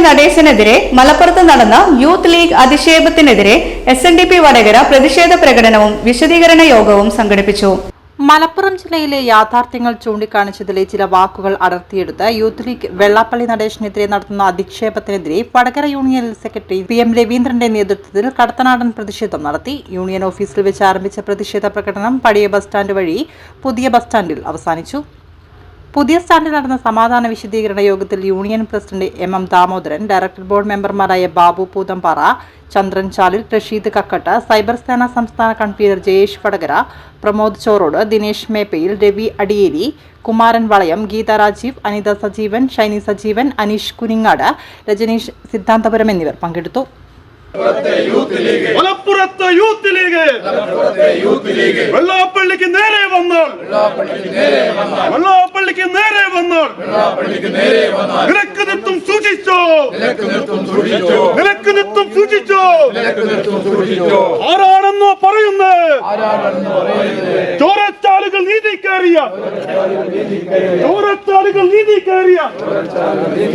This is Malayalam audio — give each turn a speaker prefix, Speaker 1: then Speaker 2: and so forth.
Speaker 1: നടേശനെതിരെ മലപ്പുറത്ത് നടന്ന യൂത്ത് ലീഗ് അധിക്ഷേപത്തിനെതിരെ SNDP വടകര പ്രതിഷേധ പ്രകടനവും വിശദീകരണ യോഗവും സംഘടിപ്പിച്ചു.
Speaker 2: മലപ്പുറം ജില്ലയിലെ യാഥാർത്ഥ്യങ്ങൾ ചൂണ്ടിക്കാണിച്ചതിലെ ചില വാക്കുകൾ അടർത്തിയെടുത്ത് യൂത്ത് ലീഗ് വെള്ളാപ്പള്ളി നടേശനെതിരെ നടത്തുന്ന അധിക്ഷേപത്തിനെതിരെ വടകര യൂണിയൻ സെക്രട്ടറി PM രവീന്ദ്രന്റെ നേതൃത്വത്തിൽ കടത്തനാടൻ പ്രതിഷേധം നടത്തി. യൂണിയൻ ഓഫീസിൽ വെച്ച് ആരംഭിച്ച പ്രതിഷേധ പ്രകടനം പഴയ ബസ് സ്റ്റാൻഡ് വഴി പുതിയ ബസ് സ്റ്റാൻഡിൽ അവസാനിച്ചു. പുതിയ സ്റ്റാൻഡിൽ നടന്ന സമാധാന വിശദീകരണ യോഗത്തിൽ union president MM Damodaran, director board മെമ്പർമാരായ ബാബു പൂതമ്പാറ, ചന്ദ്രൻ ചാലിൽ, റഷീദ് കക്കട്ട്, സൈബർ സേന സംസ്ഥാന കൺവീനർ ജയേഷ് വടകര, പ്രമോദ് ചോറോട്, ദിനേശ് മേപ്പയിൽ, രവി അടിയേരി, കുമാരൻ വളയം, ഗീത രാജീവ്, അനിത സജീവൻ, ഷൈനി സജീവൻ, അനീഷ് കുനിങ്ങാട്, രജനീഷ് സിദ്ധാന്തപുരം എന്നിവർ പങ്കെടുത്തു.
Speaker 3: മലപ്പുറത്തെ യൂത്ത് ലീഗ് വെള്ളാപ്പള്ളിക്ക് നേരെ വന്നാൽ നിലക്ക് നിർത്തും സൂക്ഷിച്ചോ. ആരാണെന്നോ പറയുന്നത് ചോരച്ചാലുകൾ നീതി കയറിയ